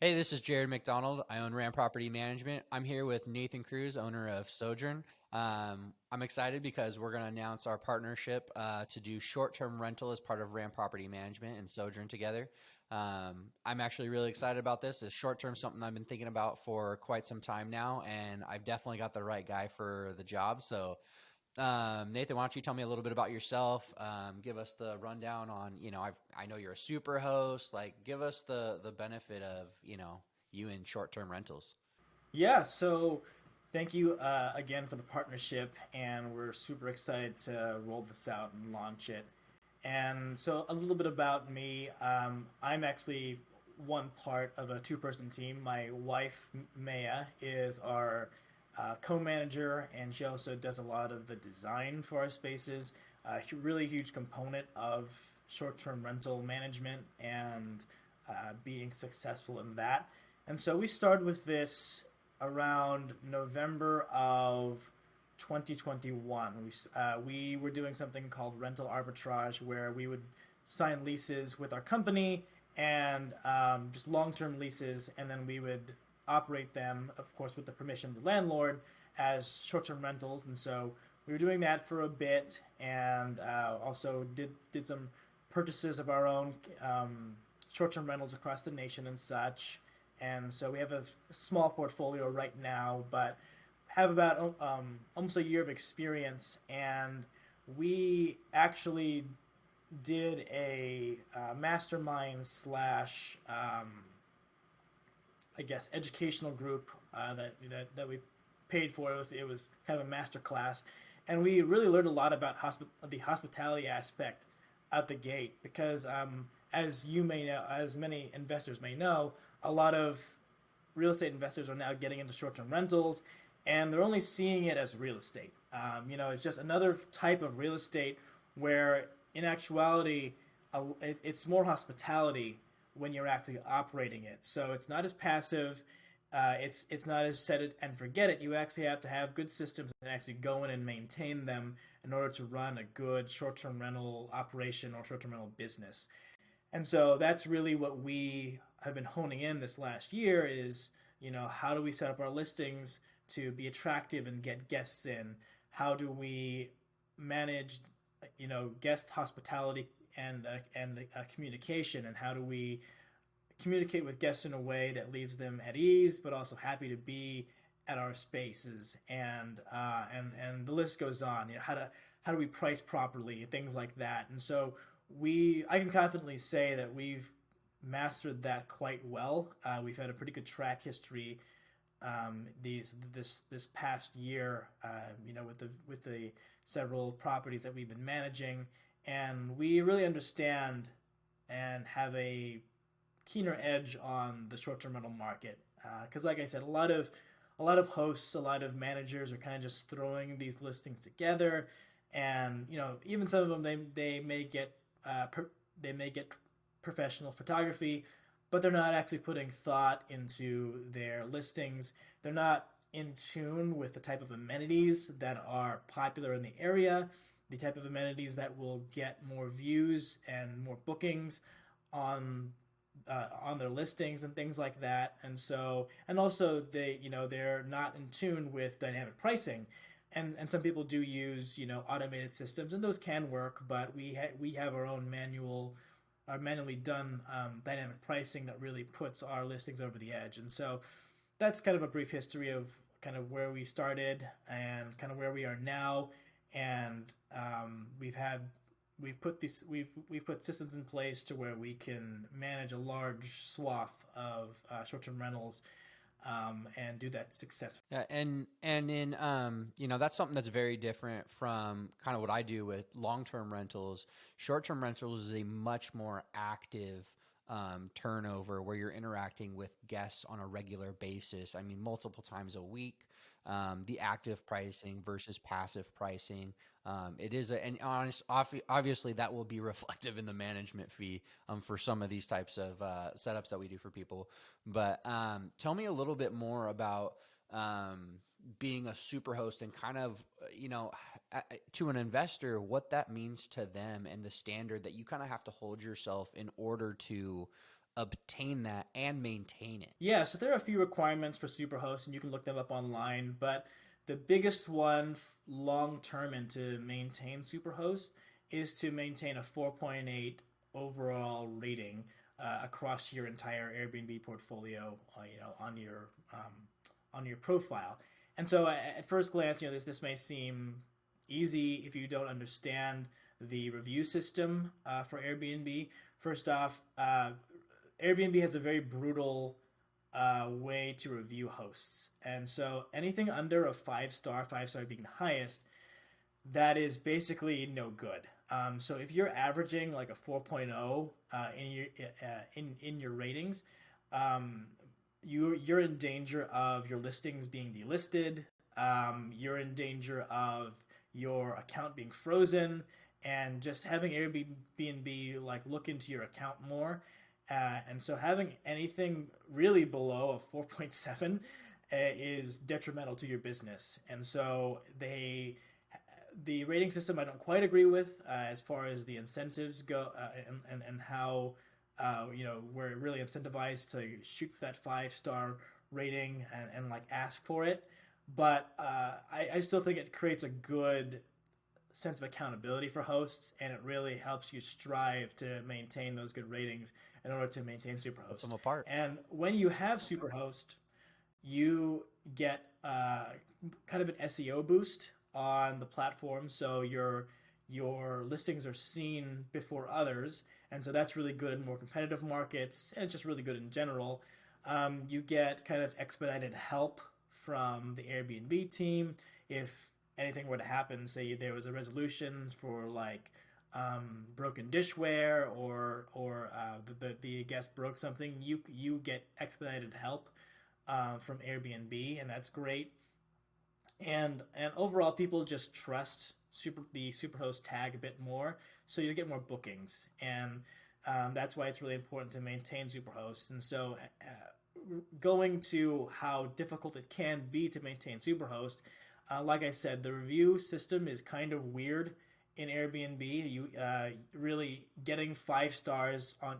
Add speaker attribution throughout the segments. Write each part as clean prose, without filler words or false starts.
Speaker 1: Hey, this is Jared McDonald. I own Ram Property Management. I'm here with Nathan Cruz, owner of Sojourn. I'm excited because we're going to announce our partnership to do short-term rental as part of Ram Property Management and Sojourn together. I'm actually really excited about this. It's short-term something I've been thinking about for quite some time now, and I've definitely got the right guy for the job. So Nathan, why don't you tell me a little bit about yourself? Give us the rundown on, I know you're a super host. Like, give us the benefit of, you in short term rentals.
Speaker 2: Yeah, so thank you again for the partnership, and we're super excited to roll this out and launch it. And so, a little bit about me. I'm actually one part of a two-person team. My wife, Maya, is our co-manager, and she also does a lot of the design for our spaces. A really huge component of short-term rental management and being successful in that. And so we started with this around November of 2021. We were doing something called rental arbitrage, where we would sign leases with our company and just long term leases, and then we would operate them, of course, with the permission of the landlord as short term rentals. And so we were doing that for a bit, and also did some purchases of our own short term rentals across the nation and such. And so we have a small portfolio right now, but have about almost a year of experience. And we actually did a mastermind slash, I guess, educational group that we paid for. It was kind of a master class, and we really learned a lot about the hospitality aspect out the gate because, as you may know, as many investors may know, a lot of real estate investors are now getting into short-term rentals, and they're only seeing it as real estate. It's just another type of real estate where, in actuality, it's more hospitality when you're actually operating it. So it's not as passive. It's not as set it and forget it. You actually have to have good systems and actually go in and maintain them in order to run a good short-term rental operation or short-term rental business. And so that's really what we have been honing in this last year is, how do we set up our listings to be attractive and get guests in? How do we manage, guest hospitality and communication? And how do we communicate with guests in a way that leaves them at ease, but also happy to be at our spaces? And the list goes on. How do we price properly? Things like that. And so I can confidently say that we've mastered that quite well. We've had a pretty good track history this past year, with the several properties that we've been managing, and we really understand and have a keener edge on the short-term rental market. Because, like I said, a lot of hosts, a lot of managers are kind of just throwing these listings together, and even some of them they may get they may get professional photography, but they're not actually putting thought into their listings. They're not in tune with the type of amenities that are popular in the area, the type of amenities that will get more views and more bookings on on their listings and things like that. And also they're not in tune with dynamic pricing. And some people do use automated systems, and those can work, but we have our manually done dynamic pricing that really puts our listings over the edge. And so that's kind of a brief history of kind of where we started and kind of where we are now. And we've put systems in place to where we can manage a large swath of short-term rentals, and do that successfully.
Speaker 1: Yeah, and in that's something that's very different from kind of what I do with long-term rentals. Short-term rentals is a much more active turnover where you're interacting with guests on a regular basis. I mean, multiple times a week. The active pricing versus passive pricing. It is obviously that will be reflective in the management fee for some of these types of setups that we do for people. But tell me a little bit more about being a super host and kind of, to an investor, what that means to them and the standard that you kind of have to hold yourself in order to obtain that and maintain it?
Speaker 2: Yeah, so there are a few requirements for Superhost, and you can look them up online. But the biggest one, long term, and to maintain Superhost is to maintain a 4.8 overall rating across your entire Airbnb portfolio. On your profile. And so, at first glance, this may seem easy if you don't understand the review system for Airbnb. First off, Airbnb has a very brutal way to review hosts. And so anything under a 5 star, 5 star being the highest, that is basically no good. So if you're averaging like a 4.0 in your ratings, you're in danger of your listings being delisted. You're in danger of your account being frozen, and just having Airbnb like look into your account more. And so having anything really below a 4.7 is detrimental to your business. And so the rating system I don't quite agree with as far as the incentives go, and how we're really incentivized to shoot for that 5 star rating and like ask for it. But I still think it creates a good sense of accountability for hosts, and it really helps you strive to maintain those good ratings in order to maintain Superhost.
Speaker 1: Puts them apart.
Speaker 2: And when you have Superhost, you get kind of an SEO boost on the platform, so your listings are seen before others, and so that's really good in more competitive markets, and it's just really good in general. You get kind of expedited help from the Airbnb team if anything were to happen. Say there was a resolution for like broken dishware, or the guest broke something, you get expedited help from Airbnb, and that's great. And overall, people just trust the Superhost tag a bit more, so you get more bookings, and that's why it's really important to maintain Superhost. And so, going to how difficult it can be to maintain Superhost, like I said, the review system is kind of weird in Airbnb. You really getting 5 stars on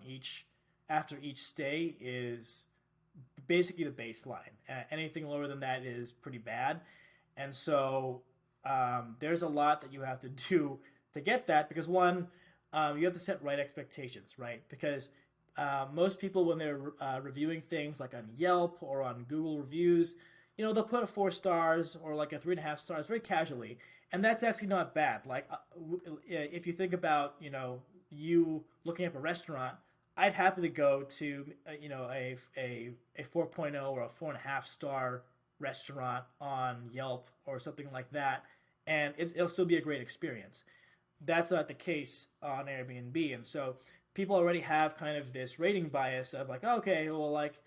Speaker 2: after each stay is basically the baseline. Anything lower than that is pretty bad. And so there's a lot that you have to do to get that, because one, you have to set right expectations, right? Because most people, when they're reviewing things like on Yelp or on Google reviews, they'll put a 4 stars or like a 3.5 stars very casually, and that's actually not bad. Like if you think about you looking up a restaurant, I'd happily go to a 4.0 or a 4.5 star restaurant on Yelp or something like that, and it'll still be a great experience. That's not the case on Airbnb, and so people already have kind of this rating bias of like, okay, well, like,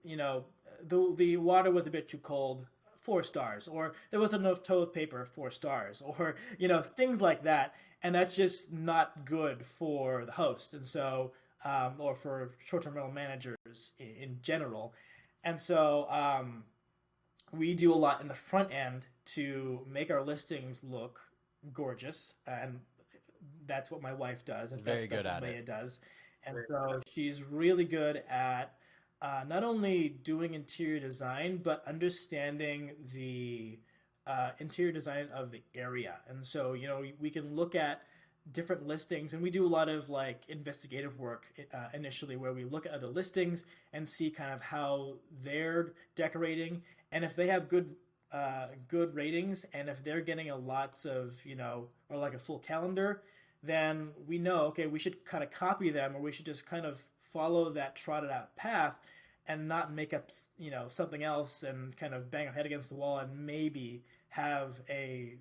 Speaker 2: the water was a bit too cold, 4 stars, or there wasn't enough toilet paper, 4 stars, or things like that, and that's just not good for the host, and so or for short-term rental managers in general. And so we do a lot in the front end to make our listings look gorgeous, and that's what my wife does, and
Speaker 1: Very good
Speaker 2: that's
Speaker 1: at
Speaker 2: what Leia
Speaker 1: it.
Speaker 2: does. And so she's really good at not only doing interior design, but understanding the interior design of the area. And so, we can look at different listings, and we do a lot of like investigative work initially, where we look at other listings and see kind of how they're decorating, and if they have good ratings, and if they're getting a lots of or like a full calendar, then we know, okay, we should kind of copy them, or we should just kind of follow that trotted out path and not make up something else and kind of bang our head against the wall and maybe have a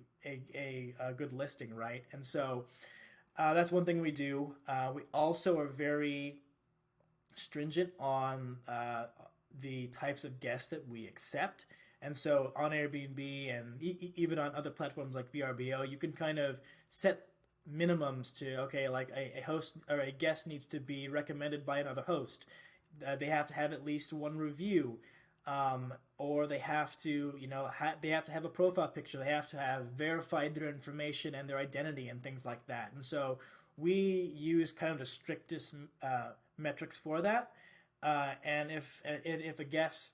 Speaker 2: good listing, right? And so that's one thing we do. We also are very stringent on the types of guests that we accept. And so on Airbnb and even on other platforms like VRBO, you can kind of set minimums to, okay, like a host or a guest needs to be recommended by another host. They have to have at least 1 review, or they have to, they have to have a profile picture. They have to have verified their information and their identity and things like that. And so we use kind of the strictest metrics for that. And if a guest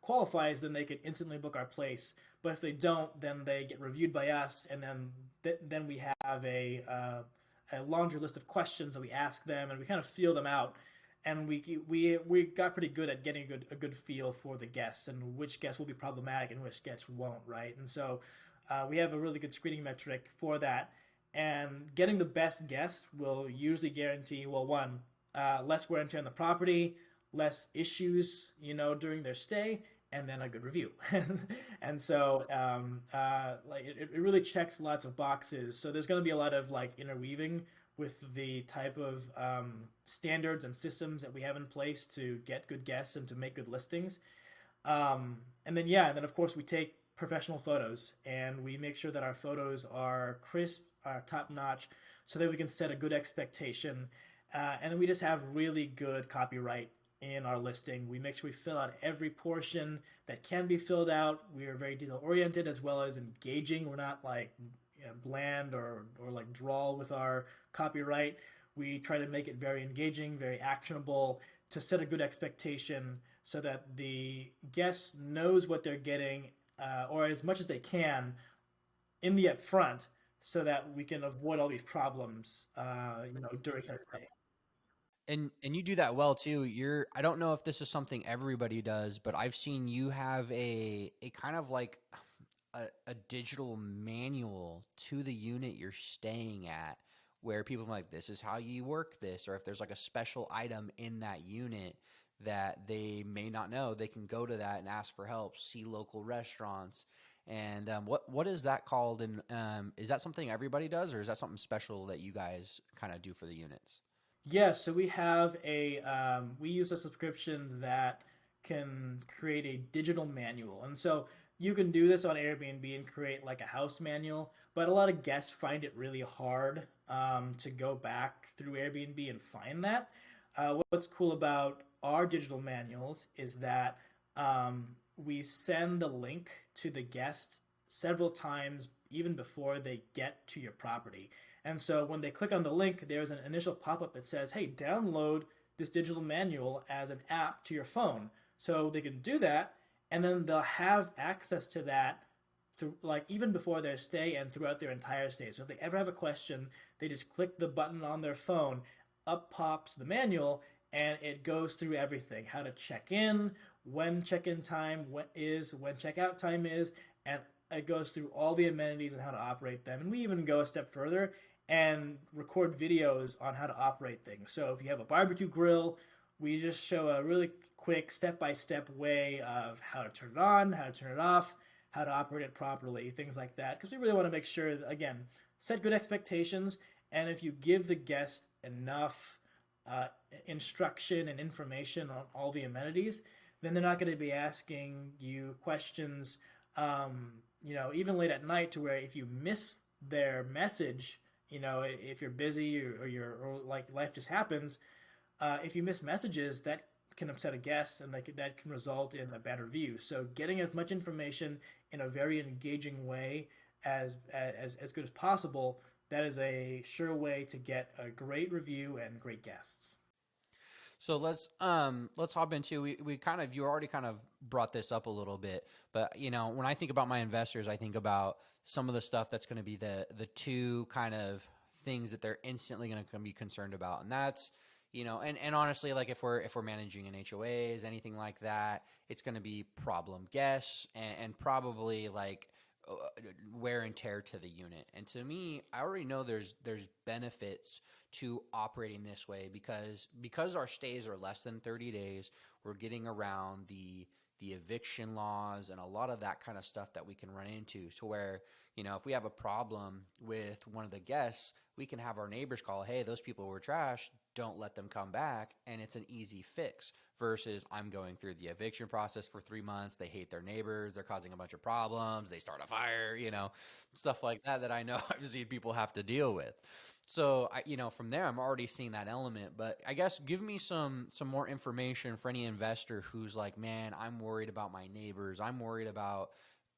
Speaker 2: qualifies, then they can instantly book our place. But if they don't, then they get reviewed by us, and then we have a laundry list of questions that we ask them, and we kind of feel them out. And we got pretty good at getting a good feel for the guests and which guests will be problematic and which guests won't, right? And so we have a really good screening metric for that. And getting the best guest will usually guarantee, well, one, less wear and tear on the property, less issues, during their stay, and then a good review. And so, like it really checks lots of boxes. So there's going to be a lot of like interweaving with the type of standards and systems that we have in place to get good guests and to make good listings. And then of course we take professional photos and we make sure that our photos are crisp, are top notch, so that we can set a good expectation. And then we just have really good copyright in our listing. We make sure we fill out every portion that can be filled out. We are very detail oriented as well as engaging. We're not like bland or like drawl with our copyright. We try to make it very engaging, very actionable, to set a good expectation so that the guest knows what they're getting, or as much as they can in the upfront, so that we can avoid all these problems, during their stay.
Speaker 1: And you do that well too. I don't know if this is something everybody does, but I've seen you have a kind of like a digital manual to the unit you're staying at, where people are like, this is how you work this, or if there's like a special item in that unit that they may not know, they can go to that and ask for help, see local restaurants. And what is that called? And is that something everybody does, or is that something special that you guys kind of do for the units?
Speaker 2: Yeah, so we use a subscription that can create a digital manual. And so you can do this on Airbnb and create like a house manual, but a lot of guests find it really hard to go back through Airbnb and find that. What's cool about our digital manuals is that we send the link to the guest several times even before they get to your property. And so when they click on the link, there's an initial pop-up that says, hey, download this digital manual as an app to your phone. So they can do that, and then they'll have access to that through, like even before their stay and throughout their entire stay. So if they ever have a question, they just click the button on their phone, up pops the manual, and it goes through everything: how to check in, when check-in time when checkout time is, and it goes through all the amenities and how to operate them. And we even go a step further and record videos on how to operate things. So if you have a barbecue grill, we just show a really quick step-by-step way of how to turn it on, how to turn it off, how to operate it properly, things like that. Because we really want to make sure that, again, set good expectations. And if you give the guest enough instruction and information on all the amenities, then they're not going to be asking you questions, even late at night, to where if you miss their message, if you're busy or like life just happens, if you miss messages, that can upset a guest, and that can result in a bad review. So getting as much information in a very engaging way as good as possible, that is a sure way to get a great review and great guests.
Speaker 1: So let's hop into, we kind of, you already kind of brought this up a little bit, but when I think about my investors, I think about some of the stuff that's going to be the two kind of things that they're instantly going to be concerned about. And that's, and honestly, like if we're managing an HOAs, anything like that, it's going to be problem guests and probably like wear and tear to the unit. And to me, I already know there's benefits to operating this way because our stays are less than 30 days. We're getting around the eviction laws and a lot of that kind of stuff that we can run into, to where if we have a problem with one of the guests, we can have our neighbors call, hey, those people were trash, don't let them come back, and it's an easy fix. Versus I'm going through the eviction process for 3 months, they hate their neighbors, they're causing a bunch of problems, they start a fire, stuff like that I know I've seen people have to deal with. So from there, I'm already seeing that element. But I guess give me some more information for any investor who's like, man, I'm worried about my neighbors, I'm worried about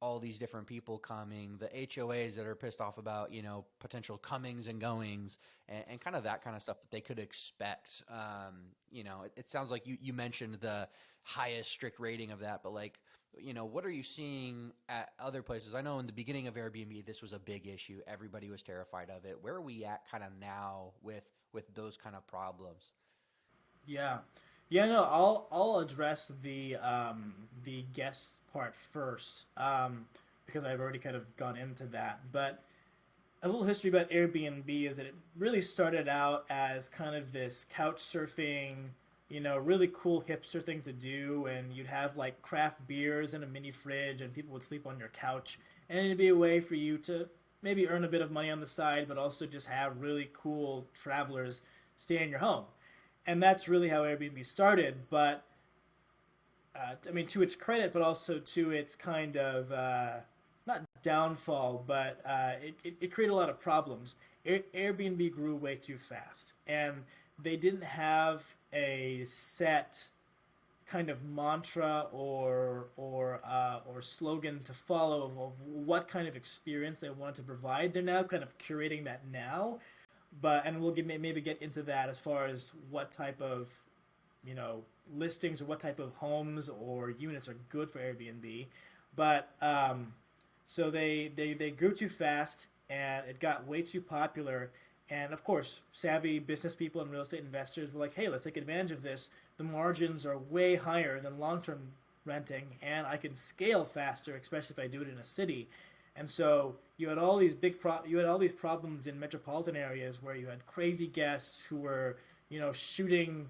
Speaker 1: all these different people coming, the HOAs that are pissed off about, potential comings and goings, and kind of that kind of stuff that they could expect. It sounds like you mentioned the highest strict rating of that, but like, what are you seeing at other places? I know in the beginning of Airbnb, this was a big issue. Everybody was terrified of it. Where are we at kind of now with those kind of problems?
Speaker 2: Yeah, yeah. No, I'll address the guest part first, because I've already kind of gone into that. But a little history about Airbnb is that it really started out as kind of this couch surfing, really cool hipster thing to do, and you'd have like craft beers in a mini fridge, and people would sleep on your couch, and it'd be a way for you to maybe earn a bit of money on the side, but also just have really cool travelers stay in your home. And that's really how Airbnb started. But I mean, to its credit, but also to its kind of not downfall, but it created a lot of problems. Airbnb grew way too fast, and they didn't have a set kind of mantra or slogan to follow of what kind of experience they wanted to provide. They're now kind of curating that now, but and maybe get into that as far as what type of listings or what type of homes or units are good for Airbnb. But so they grew too fast, and it got way too popular. And of course, savvy business people and real estate investors were like, hey, let's take advantage of this. The margins are way higher than long-term renting, and I can scale faster, especially if I do it in a city. And so you had all these you had all these problems in metropolitan areas where you had crazy guests who were, shooting,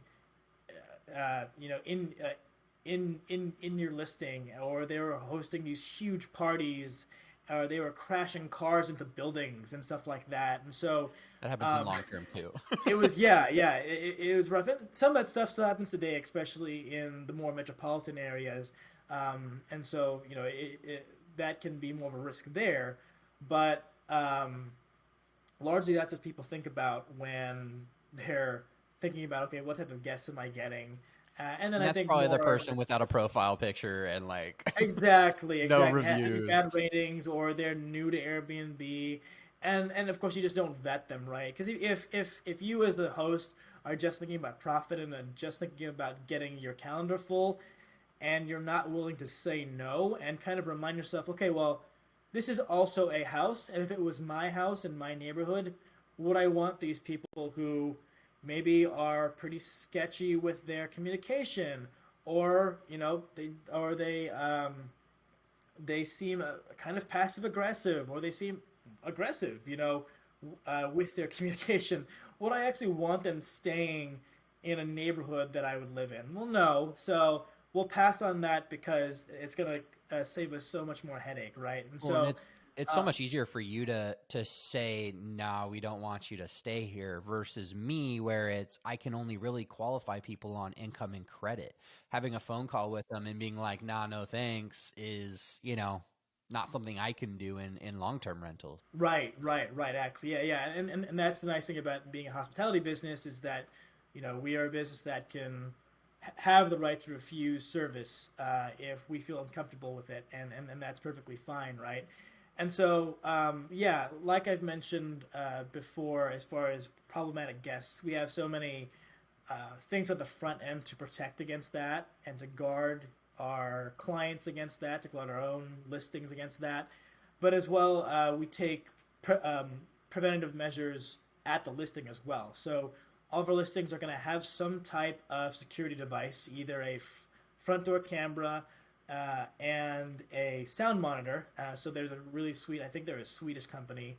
Speaker 2: in your listing, or they were hosting these huge parties, or they were crashing cars into buildings and stuff like that. And so
Speaker 1: That happens in long term too.
Speaker 2: it was, yeah, it was rough. And some of that stuff still happens today, especially in the more metropolitan areas. And so that can be more of a risk there, but largely that's what people think about when they're thinking about, okay, what type of guests am I getting? And then
Speaker 1: And
Speaker 2: I
Speaker 1: that's
Speaker 2: think
Speaker 1: probably the
Speaker 2: more
Speaker 1: person without a profile picture and like
Speaker 2: exactly,
Speaker 1: no
Speaker 2: having
Speaker 1: reviews.
Speaker 2: bad ratings, or they're new to Airbnb, and of course you just don't vet them right, because if you as the host are just thinking about profit and then just thinking about getting your calendar full, and you're not willing to say no and kind of remind yourself, okay, well, this is also a house, and if it was my house in my neighborhood, would I want these people who maybe are pretty sketchy with their communication, or they seem kind of passive aggressive, or they seem aggressive, with their communication? Would I actually want them staying in a neighborhood that I would live in? Well, no. So we'll pass on that because it's gonna save us so much more headache, right? And
Speaker 1: Well, and
Speaker 2: so,
Speaker 1: it's so much easier for you to say, no, we don't want you to stay here, versus me, where it's I can only really qualify people on income and credit. Having a phone call with them and being like, nah, no thanks, is not something I can do in long term rentals.
Speaker 2: right. Actually, yeah. And that's the nice thing about being a hospitality business, is that we are a business that can have the right to refuse service if we feel uncomfortable with it, and that's perfectly fine, right? And so, yeah, like I've mentioned before, as far as problematic guests, we have so many things at the front end to protect against that, and to guard our clients against that, to guard our own listings against that. But as well, we take preventative measures at the listing as well. So all of our listings are going to have some type of security device, either a front door camera and a sound monitor. So there's a really sweet, I think they're a Swedish company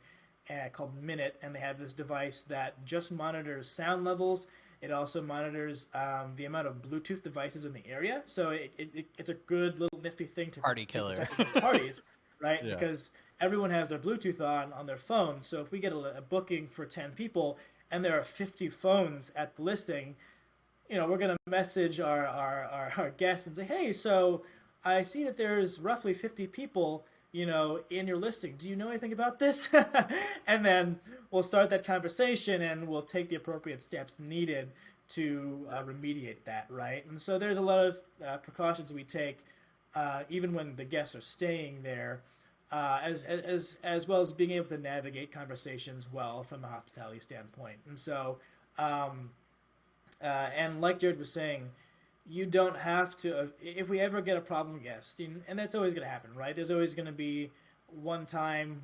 Speaker 2: called Minute, and they have this device that just monitors sound levels. It also monitors the amount of Bluetooth devices in the area. So it's a good little nifty thing
Speaker 1: Party
Speaker 2: to
Speaker 1: killer.
Speaker 2: protect against parties, right?
Speaker 1: Yeah.
Speaker 2: Because everyone has their Bluetooth on their phone. So if we get a booking for 10 people and there are 50 phones at the listing, we're going to message our guests and say, hey, so I see that there's roughly 50 people, in your listing. Do you know anything about this? And then we'll start that conversation, and we'll take the appropriate steps needed to remediate that, right? And so there's a lot of precautions we take even when the guests are staying there, as well as being able to navigate conversations well from a hospitality standpoint. And so, and like Jared was saying, you don't have to. If we ever get a problem guest, and that's always going to happen, right? There's always going to be one time,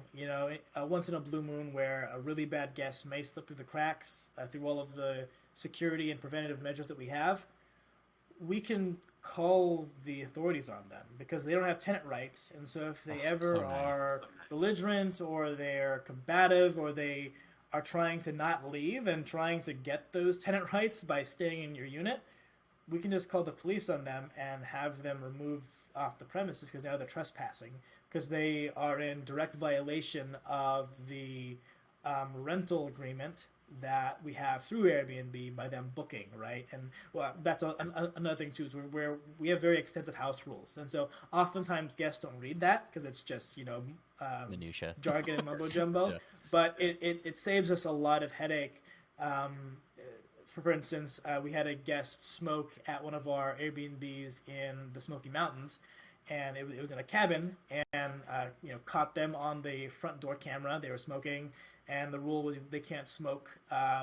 Speaker 2: once in a blue moon, where a really bad guest may slip through the cracks through all of the security and preventative measures that we have. We can call the authorities on them because they don't have tenant rights, and so if they ever are belligerent or they're combative or they are trying to not leave and trying to get those tenant rights by staying in your unit, we can just call the police on them and have them removed off the premises because now they're trespassing because they are in direct violation of the rental agreement that we have through Airbnb by them booking, right? And well, that's another thing too, is where we have very extensive house rules, and so oftentimes guests don't read that because it's just
Speaker 1: minutia,
Speaker 2: jargon and mumbo jumbo. Yeah. But it saves us a lot of headache. For instance, we had a guest smoke at one of our Airbnbs in the Smoky Mountains, and it was in a cabin, and caught them on the front door camera. They were smoking, and the rule was they can't smoke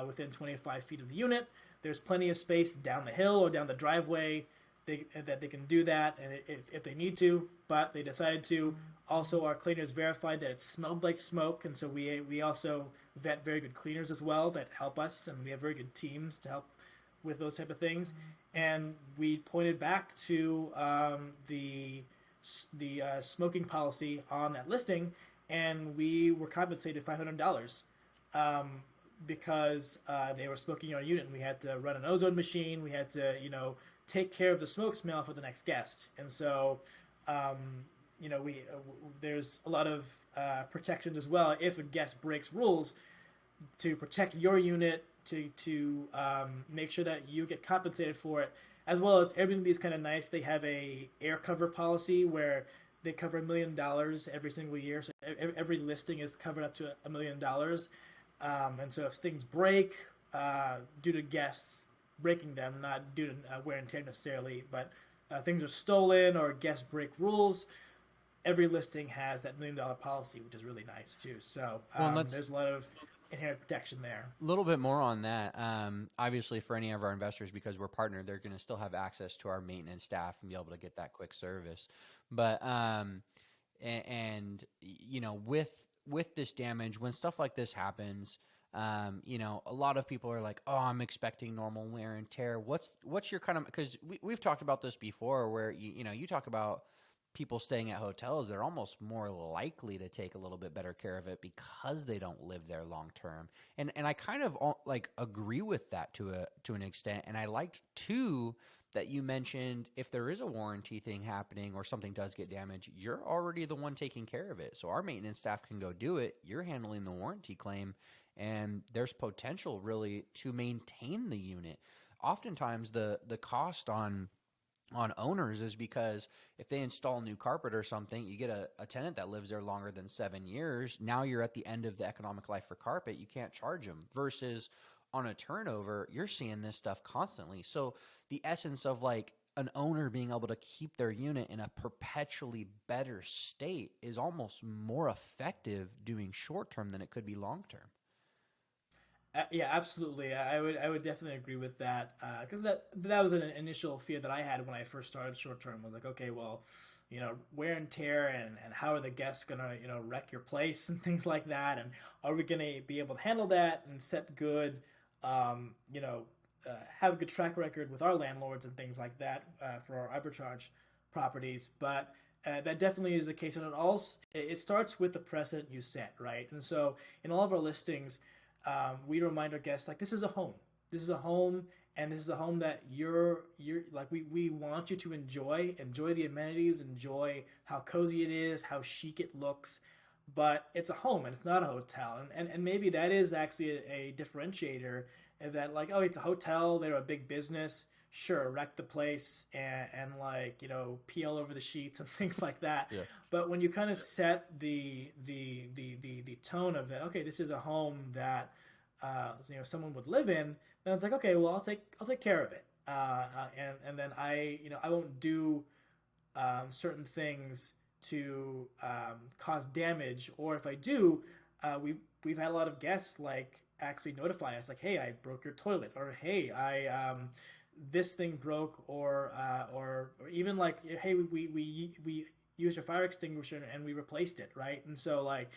Speaker 2: within 25 feet of the unit. There's plenty of space down the hill or down the driveway that they can do that, and if they need to, but they decided to. Also, our cleaners verified that it smelled like smoke, and so we also vet very good cleaners as well that help us, and we have very good teams to help with those type of things. And we pointed back to the smoking policy on that listing, and we were compensated $500 because they were smoking in our unit, and we had to run an ozone machine. We had to take care of the smoke smell for the next guest, and so. There's a lot of protections as well if a guest breaks rules to protect your unit, to make sure that you get compensated for it, as well as Airbnb is kind of nice. They have a air cover policy where they cover $1 million every single year, so every listing is covered up to $1 million, and so if things break due to guests breaking them, not due to wear and tear necessarily, but things are stolen or guests break rules, every listing has that $1 million policy, which is really nice too. So there's a lot of inherent protection there.
Speaker 1: A little bit more on that. Obviously, for any of our investors, because we're partnered, they're going to still have access to our maintenance staff and be able to get that quick service. But with this damage, when stuff like this happens, a lot of people are like, "Oh, I'm expecting normal wear and tear." What's your kind of, because we've talked about this before, where you talk about people staying at hotels, they're almost more likely to take a little bit better care of it because they don't live there long term. And I kind of agree with that to an extent. And I liked too that you mentioned if there is a warranty thing happening or something does get damaged, you're already the one taking care of it. So our maintenance staff can go do it. You're handling the warranty claim, and there's potential really to maintain the unit. Oftentimes the cost on owners is because if they install new carpet or something, you get a tenant that lives there longer than 7 years. Now you're at the end of the economic life for carpet. You can't charge them. Versus on a turnover, you're seeing this stuff constantly. So the essence of like an owner being able to keep their unit in a perpetually better state is almost more effective doing short term than it could be long term.
Speaker 2: Yeah, absolutely. I would definitely agree with that because that was an initial fear that I had when I first started short term. I was like, okay, well, wear and tear, and how are the guests gonna wreck your place and things like that, and are we gonna be able to handle that and set good, have a good track record with our landlords and things like that for our arbitrage properties, but. That definitely is the case, and it starts with the precedent you set, right? And so in all of our listings, we remind our guests, like, this is a home. This is a home, and this is a home that you're like, we want you to enjoy the amenities, enjoy how cozy it is, how chic it looks, but it's a home and it's not a hotel. And maybe that is actually a differentiator, that like, oh, it's a hotel, they're a big business. Sure, wreck the place and like, pee all over the sheets and things like that. Yeah. But when you kind of set the tone of that, okay, this is a home that someone would live in, then it's like, okay, well, I'll take care of it. And then I won't do certain things to cause damage, or if I do, we've had a lot of guests like actually notify us like, hey, I broke your toilet, or hey, I this thing broke, or even like, hey, we used your fire extinguisher and we replaced it, right? And so like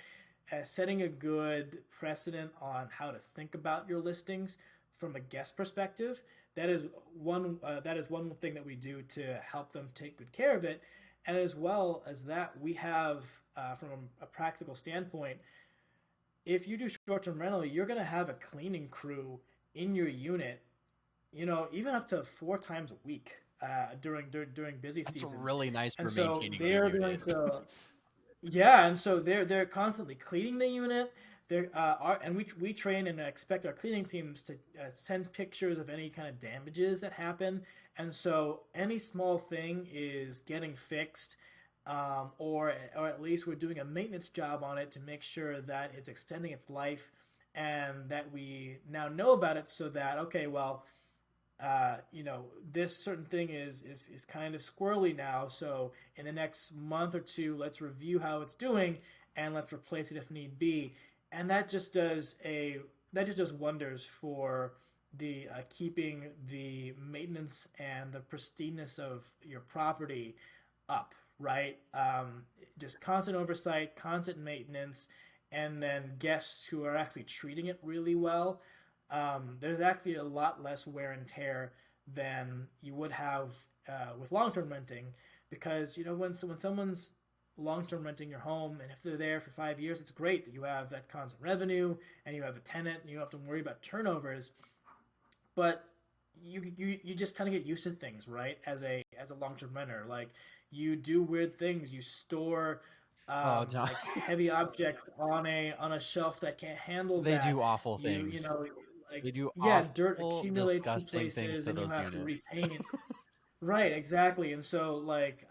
Speaker 2: setting a good precedent on how to think about your listings from a guest perspective, that is one thing that we do to help them take good care of it. And as well as that, we have from a practical standpoint, if you do short-term rental, you're going to have a cleaning crew in your unit, even up to 4 times a week during busy
Speaker 1: That's
Speaker 2: seasons.
Speaker 1: really nice
Speaker 2: And
Speaker 1: for
Speaker 2: so
Speaker 1: maintaining the
Speaker 2: they're going
Speaker 1: unit.
Speaker 2: to, yeah, and so they're constantly cleaning the unit. And we train and expect our cleaning teams to send pictures of any kind of damages that happen, and so any small thing is getting fixed, or at least we're doing a maintenance job on it to make sure that it's extending its life, and that we now know about it, so that okay, well, this certain thing is kind of squirrely now. So in the next month or two, let's review how it's doing and let's replace it if need be. And that just does wonders for the keeping the maintenance and the pristineness of your property up, right? Just constant oversight, constant maintenance, and then guests who are actually treating it really well. There's actually a lot less wear and tear than you would have with long-term renting, because when someone's long-term renting your home, and if they're there for 5 years, it's great that you have that constant revenue and you have a tenant and you don't have to worry about turnovers. But you just kind of get used to things, right? As a long-term renter, like you do weird things. You store
Speaker 1: Oh, don't.
Speaker 2: like heavy objects on a shelf that can't handle
Speaker 1: They
Speaker 2: that.
Speaker 1: do awful
Speaker 2: You
Speaker 1: things.
Speaker 2: know, like,
Speaker 1: They do
Speaker 2: yeah, dirt
Speaker 1: awful,
Speaker 2: accumulates in
Speaker 1: disgusting things
Speaker 2: places
Speaker 1: to
Speaker 2: and you
Speaker 1: those
Speaker 2: have to
Speaker 1: units.
Speaker 2: repaint. Right, exactly. And so like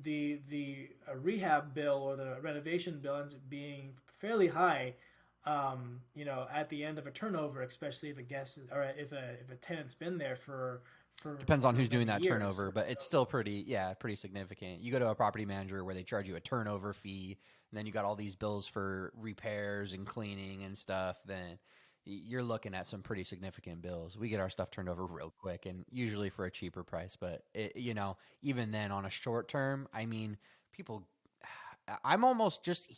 Speaker 2: the rehab bill or the renovation bill ends up being fairly high, at the end of a turnover, especially if a guest or if a tenant's been there
Speaker 1: Depends on
Speaker 2: for
Speaker 1: who's doing
Speaker 2: many
Speaker 1: that
Speaker 2: years.
Speaker 1: turnover, but it's still pretty, yeah, pretty significant. You go to a property manager where they charge you a turnover fee, and then you got all these bills for repairs and cleaning and stuff, then you're looking at some pretty significant bills. We get our stuff turned over real quick and usually for a cheaper price, but even then on a short term, I mean, people I'm almost just,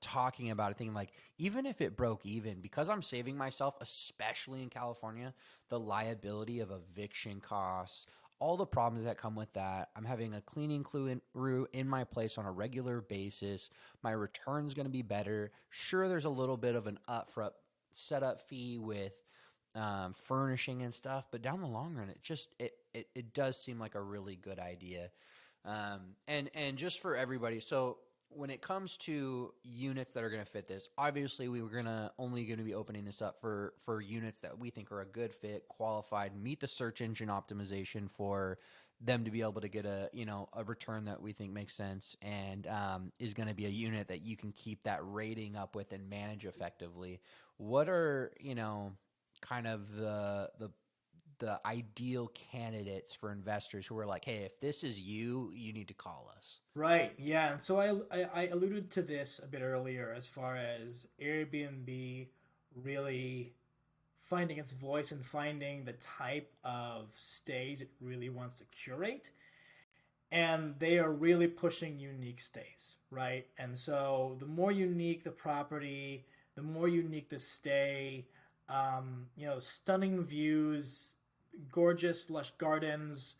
Speaker 1: talking about it thinking like, even if it broke even, because I'm saving myself, especially in California, the liability of eviction costs, all the problems that come with that. I'm having a cleaning crew in my place on a regular basis. My return's going to be better. Sure, there's a little bit of an upfront setup fee with furnishing and stuff, but down the long run, it does seem like a really good idea. And just for everybody, so when it comes to units that are going to fit this, obviously we were only going to be opening this up for units that we think are a good fit, qualified, meet the search engine optimization for them to be able to get a return that we think makes sense, and is going to be a unit that you can keep that rating up with and manage effectively. What are kind of the ideal candidates for investors who are like, hey, if this is you, you need to call us?
Speaker 2: Right, yeah. And so I alluded to this a bit earlier as far as Airbnb really finding its voice and finding the type of stays it really wants to curate. And they are really pushing unique stays, right? And so the more unique the property, the more unique the stay, stunning views, gorgeous lush gardens,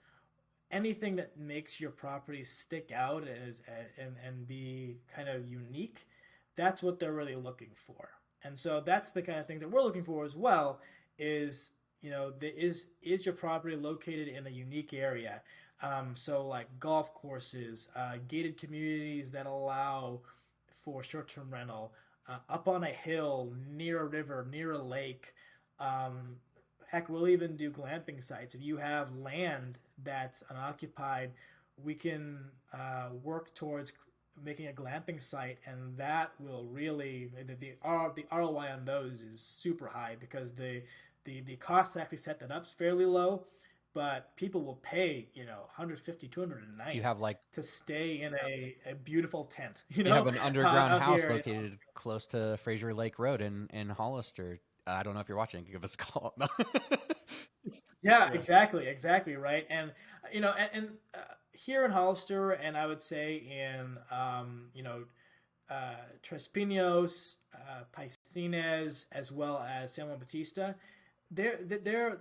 Speaker 2: anything that makes your property stick out and be kind of unique, that's what they're really looking for. And so that's the kind of thing that we're looking for as well. Is is your property located in a unique area? So like golf courses, gated communities that allow for short-term rental, up on a hill, near a river, near a lake. Um, Heck, we'll even do glamping sites. If you have land that's unoccupied, we can work towards making a glamping site, and that will really the ROI on those is super high, because the cost to actually set that up is fairly low, but people will pay, 150, 200 a
Speaker 1: If you
Speaker 2: night
Speaker 1: have like
Speaker 2: to stay in a beautiful tent,
Speaker 1: you have an underground
Speaker 2: out
Speaker 1: house
Speaker 2: here.
Speaker 1: located close to Fraser Lake Road in Hollister. I don't know if you're watching. Give us a call. No.
Speaker 2: Yeah,
Speaker 1: Yeah.
Speaker 2: exactly, right. And here in Hollister, and I would say in Tres Pinos, Paisines, as well as San Juan Bautista, they're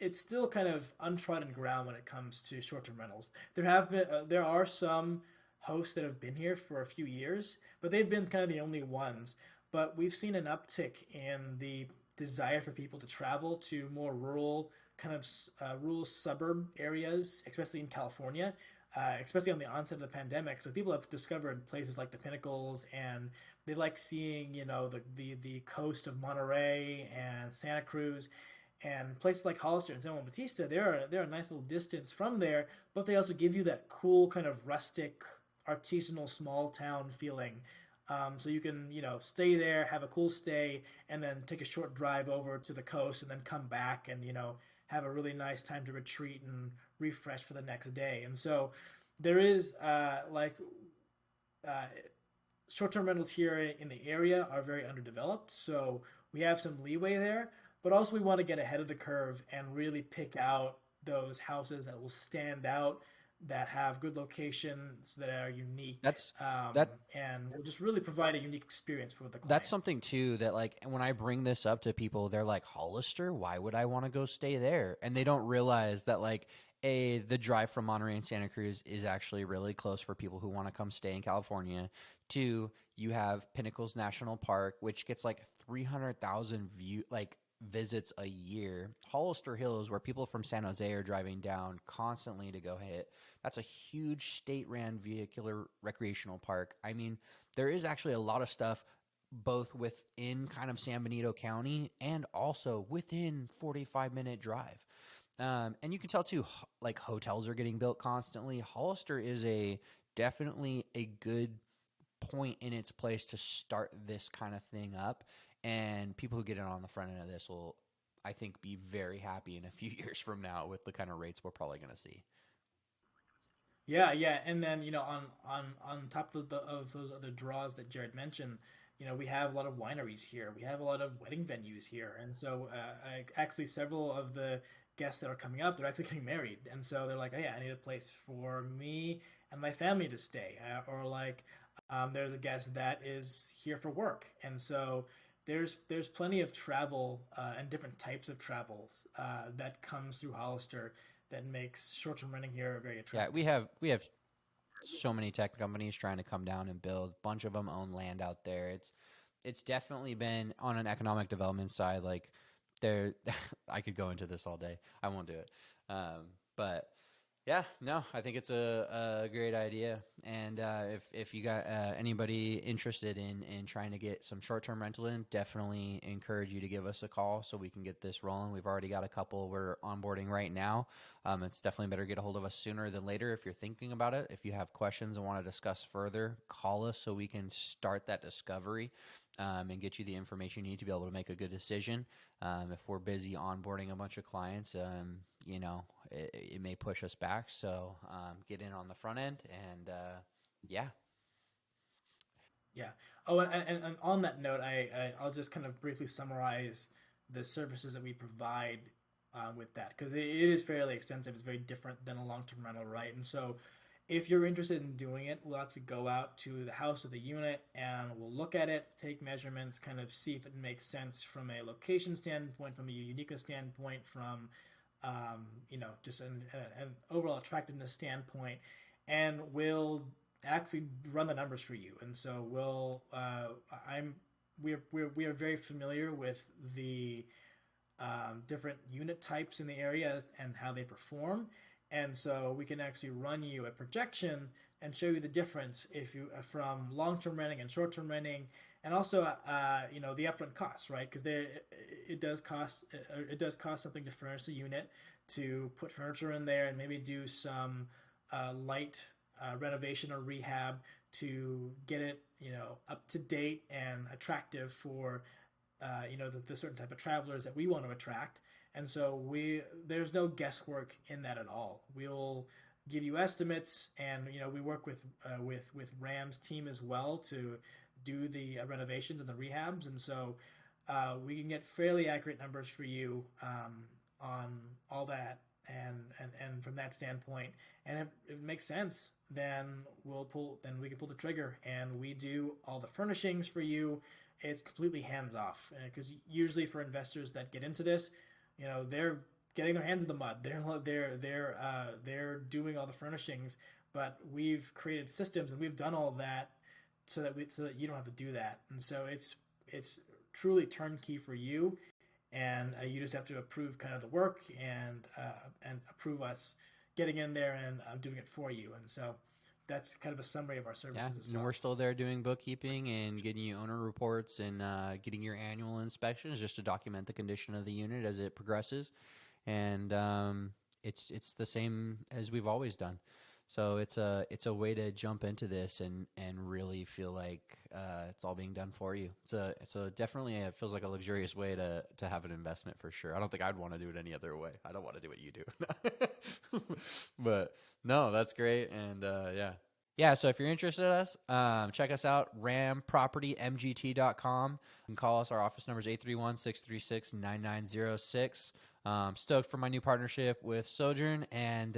Speaker 2: it's still kind of untrodden ground when it comes to short-term rentals. There are some hosts that have been here for a few years, but they've been kind of the only ones. But we've seen an uptick in the desire for people to travel to more rural kind of rural suburb areas, especially in California, especially on the onset of the pandemic. So people have discovered places like the Pinnacles, and they like seeing the coast of Monterey and Santa Cruz, and places like Hollister and San Juan Bautista. They're a nice little distance from there, but they also give you that cool kind of rustic, artisanal, small town feeling. So you can stay there, have a cool stay, and then take a short drive over to the coast, and then come back and have a really nice time to retreat and refresh for the next day. And so there is uh, short-term rentals here in the area are very underdeveloped, so we have some leeway there. But also, we want to get ahead of the curve and really pick out those houses that will stand out, that have good locations, that are unique,
Speaker 1: That's that
Speaker 2: and will just really provide a unique experience for the
Speaker 1: that's
Speaker 2: client.
Speaker 1: something too that like when I bring this up to people, they're like, Hollister, why would I want to go stay there? And they don't realize that like the drive from Monterey and Santa Cruz is actually really close for people who want to come stay in California. Two, you have Pinnacles National Park, which gets like 300,000 visits a year. Hollister Hills, where people from San Jose are driving down constantly to go hit. That's a huge state-ran vehicular recreational park. I mean, there is actually a lot of stuff both within kind of San Benito County and also within 45-minute drive. And you can tell too, like hotels are getting built constantly. Hollister is a definitely a good point in its place to start this kind of thing up. And people who get in on the front end of this will, I think, be very happy in a few years from now with the kind of rates we're probably going to see.
Speaker 2: Yeah, and then on top of those other draws that Jared mentioned, we have a lot of wineries here. We have a lot of wedding venues here, and so actually several of the guests that are coming up, they're actually getting married, and so they're like, hey, I need a place for me and my family to stay, or like there's a guest that is here for work, and so there's plenty of travel and different types of travels that comes through Hollister that makes short-term renting here very
Speaker 1: Yeah,
Speaker 2: attractive.
Speaker 1: we have so many tech companies trying to come down and build. A bunch of them own land out there. It's definitely been on an economic development side. Like there, I could go into this all day. I won't do it. But yeah, no, I think it's a great idea. And if you got anybody interested in trying to get some short term rental in, definitely encourage you to give us a call so we can get this rolling. We've already got a couple we're onboarding right now. It's definitely better get a hold of us sooner than later if you're thinking about it. If you have questions and want to discuss further, call us so we can start that discovery and get you the information you need to be able to make a good decision. If we're busy onboarding a bunch of clients, it may push us back. So get in on the front end and yeah.
Speaker 2: Yeah. Oh, and on that note, I'll just kind of briefly summarize the services that we provide with that, because it is fairly extensive. It's very different than a long-term rental, right? And so, if you're interested in doing it, we'll actually go out to the house or the unit and we'll look at it, take measurements, kind of see if it makes sense from a location standpoint, from a uniqueness standpoint, from just an overall attractiveness standpoint, and we'll actually run the numbers for you. And so I'm we are very familiar with the different unit types in the area and how they perform, and so we can actually run you a projection and show you the difference if you from long-term renting and short-term renting, and also the upfront costs, right? Because it does cost something to furnish the unit, to put furniture in there, and maybe do some light renovation or rehab to get it up to date and attractive for the certain type of travelers that we want to attract. And so there's no guesswork in that at all. We'll give you estimates, and we work with Ram's team as well to do the renovations and the rehabs, and so we can get fairly accurate numbers for you on all that, and from that standpoint, and if it makes sense, then we can pull the trigger, and we do all the furnishings for you. It's completely hands off, because usually for investors that get into this, they're getting their hands in the mud. They're doing all the furnishings, but we've created systems and we've done all that so that you don't have to do that. And so it's truly turnkey for you, and you just have to approve kind of the work and approve us getting in there and doing it for you. And so that's kind of a summary of our services as well.
Speaker 1: And we're still there doing bookkeeping and getting you owner reports and getting your annual inspections just to document the condition of the unit as it progresses. And it's the same as we've always done. So it's a way to jump into this and really feel like it's all being done for you. It's a definitely it feels like a luxurious way to have an investment for sure. I don't think I'd want to do it any other way. I don't want to do what you do. But no, that's great. And yeah. So if you're interested in us, check us out, rampropertymgt.com. You can call us. Our office number is 831-636-9906. Stoked for my new partnership with Sojourn, and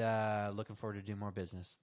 Speaker 1: looking forward to doing more business.